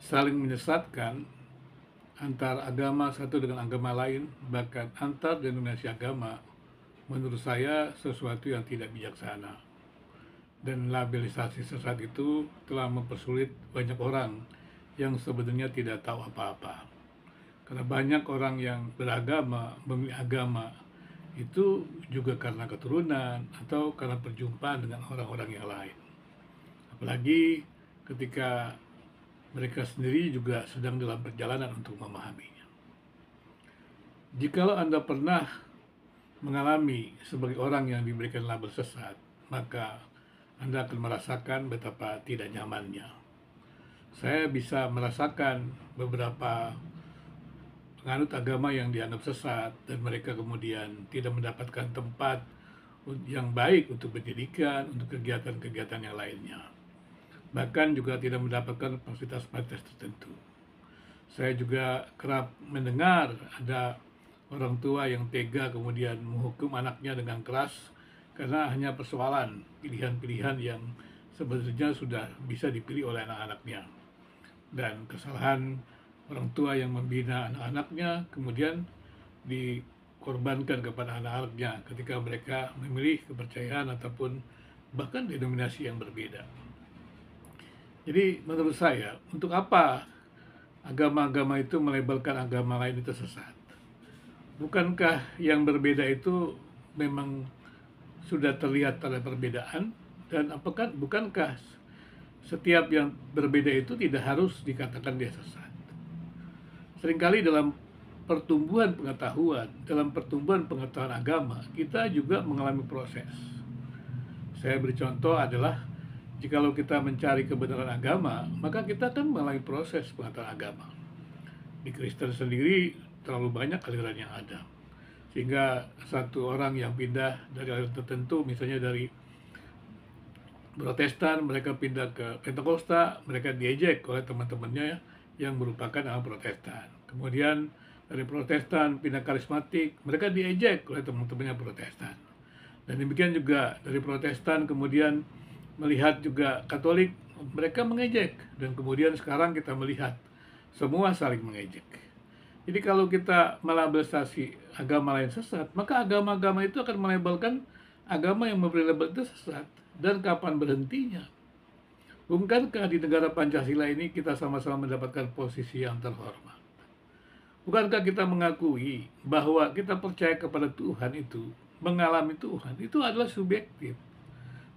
saling menyesatkan antar agama satu dengan agama lain, bahkan antar denominasi agama, menurut saya sesuatu yang tidak bijaksana. Dan labelisasi sesat itu telah mempersulit banyak orang yang sebenarnya tidak tahu apa-apa. Karena banyak orang yang beragama, memilih agama, itu juga karena keturunan atau karena perjumpaan dengan orang-orang yang lain. Apalagi ketika mereka sendiri juga sedang dalam perjalanan untuk memahaminya. Jikalau Anda pernah mengalami sebagai orang yang diberikan label sesat, maka Anda akan merasakan betapa tidak nyamannya. Saya bisa merasakan beberapa penganut agama yang dianggap sesat dan mereka kemudian tidak mendapatkan tempat yang baik untuk pendidikan, untuk kegiatan-kegiatan yang lainnya. Bahkan juga tidak mendapatkan fasilitas-fasilitas tertentu. Saya juga kerap mendengar ada orang tua yang tega kemudian menghukum anaknya dengan keras karena hanya persoalan pilihan-pilihan yang sebenarnya sudah bisa dipilih oleh anak-anaknya. Dan kesalahan orang tua yang membina anak-anaknya kemudian dikorbankan kepada anak-anaknya ketika mereka memilih kepercayaan ataupun bahkan denominasi yang berbeda. Jadi menurut saya, untuk apa agama-agama itu melabelkan agama lain itu sesat? Bukankah yang berbeda itu memang sudah terlihat ada perbedaan? Dan bukankah setiap yang berbeda itu tidak harus dikatakan dia sesat? Seringkali dalam pertumbuhan pengetahuan, dalam pertumbuhan pengetahuan agama, kita juga mengalami proses. Saya beri contoh adalah jikalau kita mencari kebenaran agama, maka kita akan mengalami proses pengetahuan agama. Di Kristen sendiri terlalu banyak aliran yang ada. Sehingga satu orang yang pindah dari aliran tertentu, misalnya dari Protestan, mereka pindah ke Pentakosta, mereka diejek oleh teman-temannya yang merupakan orang Protestan. Kemudian dari Protestan pindah karismatik, mereka diejek oleh teman-temannya Protestan. Dan demikian juga dari Protestan kemudian melihat juga Katolik, mereka mengejek. Dan kemudian sekarang kita melihat semua saling mengejek. Jadi kalau kita melabelisasi agama lain sesat, maka agama-agama itu akan melabelkan agama yang memberi label itu sesat. Dan kapan berhentinya? Bukankah di negara Pancasila ini kita sama-sama mendapatkan posisi yang terhormat? Bukankah kita mengakui bahwa kita percaya kepada Tuhan itu, mengalami Tuhan, itu adalah subjektif.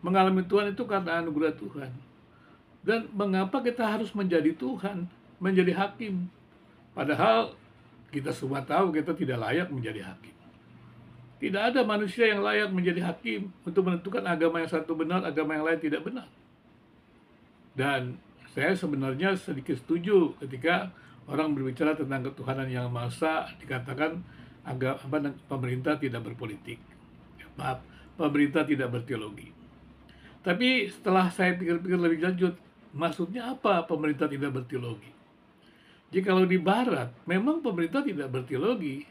Mengalami Tuhan itu karena anugerah Tuhan. Dan mengapa kita harus menjadi Tuhan, menjadi hakim? Padahal kita semua tahu kita tidak layak menjadi hakim. Tidak ada manusia yang layak menjadi hakim untuk menentukan agama yang satu benar, agama yang lain tidak benar. Dan saya sebenarnya sedikit setuju ketika orang berbicara tentang ketuhanan yang Maha Esa, dikatakan pemerintah tidak berpolitik. Maaf, pemerintah tidak berteologi. Tapi setelah saya pikir-pikir lebih lanjut, maksudnya apa pemerintah tidak berteologi? Jikalau di Barat, memang pemerintah tidak berteologi,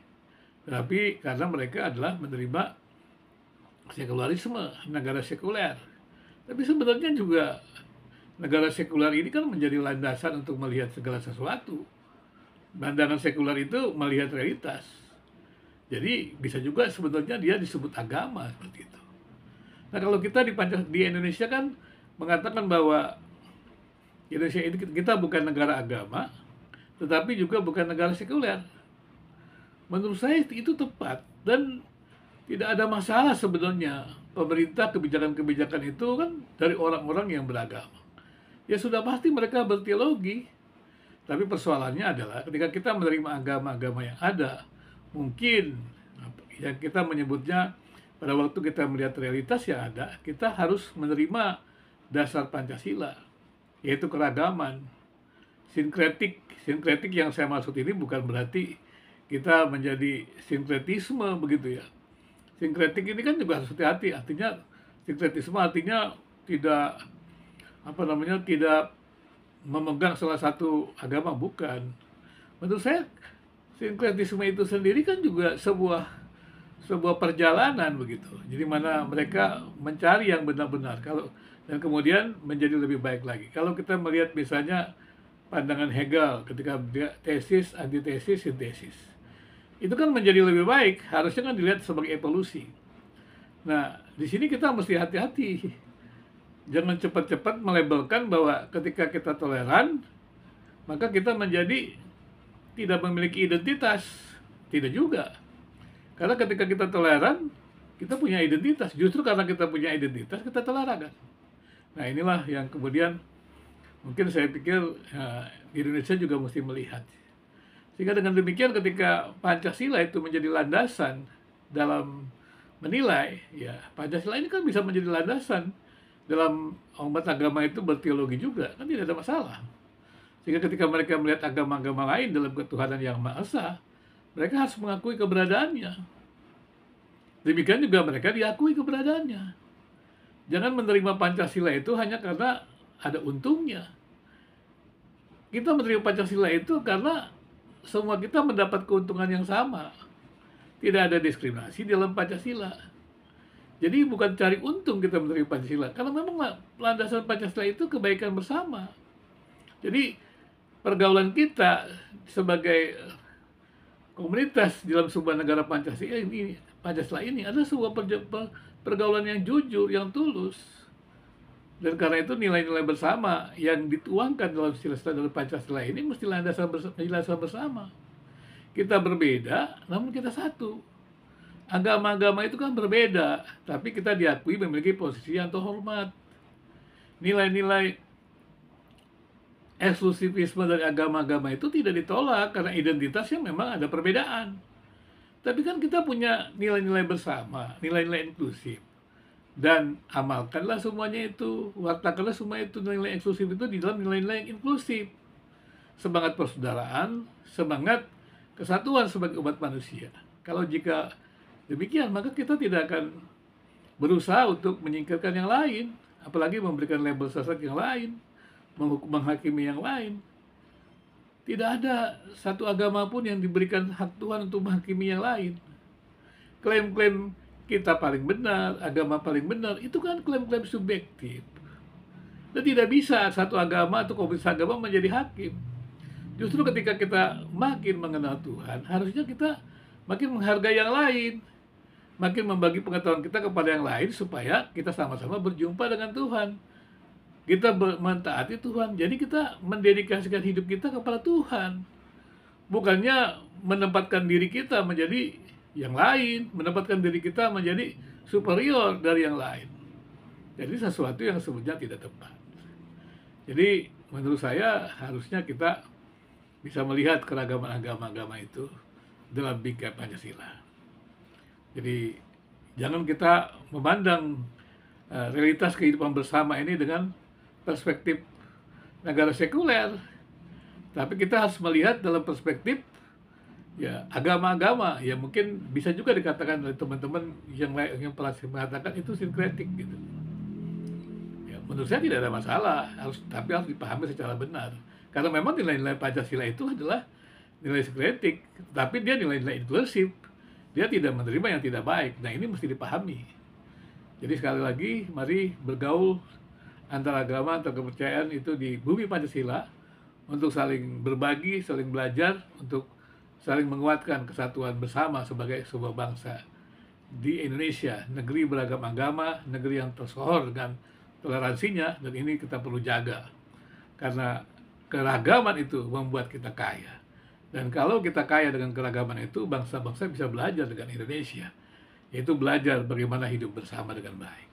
tapi karena mereka adalah menerima sekularisme, negara sekuler. Tapi sebenarnya juga negara sekuler ini kan menjadi landasan untuk melihat segala sesuatu. Pandangan sekuler itu melihat realitas. Jadi bisa juga sebetulnya dia disebut agama seperti itu. Nah kalau kita di Indonesia kan mengatakan bahwa Indonesia ini kita bukan negara agama, tetapi juga bukan negara sekuler. Menurut saya itu tepat dan tidak ada masalah sebenarnya. Pemerintah kebijakan-kebijakan itu kan dari orang-orang yang beragama. Ya sudah pasti mereka berteologi. Tapi persoalannya adalah ketika kita menerima agama-agama yang ada, mungkin yang kita menyebutnya pada waktu kita melihat realitas yang ada, kita harus menerima dasar Pancasila, yaitu keragaman. Sinkretik yang saya maksud ini bukan berarti kita menjadi sinkretisme begitu ya. Sinkretik ini kan juga harus hati-hati, artinya sinkretisme artinya tidak tidak memegang salah satu agama, bukan. Menurut saya sinkretisme itu sendiri kan juga sebuah perjalanan begitu. Jadi mana mereka mencari yang benar-benar dan kemudian menjadi lebih baik lagi. Kalau kita melihat misalnya pandangan Hegel ketika dia tesis, antitesis, sintesis. Itu kan menjadi lebih baik, harusnya kan dilihat sebagai evolusi. Nah, di sini kita mesti hati-hati. Jangan cepat-cepat melabelkan bahwa ketika kita toleran, maka kita menjadi tidak memiliki identitas. Tidak juga. Karena ketika kita toleran, kita punya identitas. Justru karena kita punya identitas, kita toleran kan. Nah, inilah yang kemudian mungkin saya pikir di Indonesia juga mesti melihat. Sehingga dengan demikian ketika Pancasila itu menjadi landasan dalam menilai, ya Pancasila ini kan bisa menjadi landasan dalam umat agama itu berteologi juga, kan tidak ada masalah. Sehingga ketika mereka melihat agama-agama lain dalam ketuhanan yang Maha Esa, mereka harus mengakui keberadaannya. Demikian juga mereka diakui keberadaannya. Jangan menerima Pancasila itu hanya karena ada untungnya. Kita menerima Pancasila itu karena semua kita mendapat keuntungan yang sama. Tidak ada diskriminasi dalam Pancasila. Jadi bukan cari untung kita menerima Pancasila, karena memang landasan Pancasila itu kebaikan bersama. Jadi pergaulan kita sebagai komunitas dalam sebuah negara Pancasila ini adalah sebuah pergaulan yang jujur, yang tulus. Dan karena itu nilai-nilai bersama yang dituangkan dalam silsilah dari Pancasila ini mesti landasan bersama. Kita berbeda, namun kita satu. Agama-agama itu kan berbeda, tapi kita diakui memiliki posisi yang terhormat. Nilai-nilai eksklusivisme dari agama-agama itu tidak ditolak karena identitasnya memang ada perbedaan. Tapi kan kita punya nilai-nilai bersama, nilai-nilai inklusif. Dan amalkanlah semuanya itu, wartakanlah semua itu nilai-nilai eksklusif itu di dalam nilai-nilai yang inklusif. Semangat persaudaraan, semangat kesatuan sebagai umat manusia. Kalau jika demikian, maka kita tidak akan berusaha untuk menyingkirkan yang lain, apalagi memberikan label sesat yang lain, menghakimi yang lain. Tidak ada satu agama pun yang diberikan hak Tuhan untuk menghakimi yang lain. Klaim-klaim kita paling benar, agama paling benar, itu kan klaim-klaim subjektif. Dan tidak bisa satu agama atau komunitas agama menjadi hakim. Justru ketika kita makin mengenal Tuhan, harusnya kita makin menghargai yang lain, makin membagi pengetahuan kita kepada yang lain supaya kita sama-sama berjumpa dengan Tuhan. Kita mentaati Tuhan, jadi kita mendedikasikan hidup kita kepada Tuhan. Bukannya menempatkan diri kita menjadi yang lain, menempatkan diri kita menjadi superior dari yang lain. Jadi sesuatu yang sebenarnya tidak tepat. Jadi menurut saya harusnya kita bisa melihat keragaman agama-agama itu dalam bingkai Pancasila. Jadi jangan kita memandang realitas kehidupan bersama ini dengan perspektif negara sekuler, tapi kita harus melihat dalam perspektif ya agama-agama yang mungkin bisa juga dikatakan oleh teman-teman yang pernah mengatakan itu sinkretik gitu. Ya, menurut saya tidak ada masalah, tapi harus dipahami secara benar. Karena memang nilai-nilai Pancasila itu adalah nilai sinkretik, tapi dia nilai-nilai inklusif. Dia tidak menerima yang tidak baik. Nah, ini mesti dipahami. Jadi sekali lagi, mari bergaul antara agama atau kepercayaan itu di bumi Pancasila untuk saling berbagi, saling belajar, untuk saling menguatkan kesatuan bersama sebagai sebuah bangsa di Indonesia, negeri beragam agama, negeri yang tersohor dengan toleransinya, dan ini kita perlu jaga karena keragaman itu membuat kita kaya. Dan kalau kita kaya dengan keragaman itu, bangsa-bangsa bisa belajar dengan Indonesia, yaitu belajar bagaimana hidup bersama dengan baik.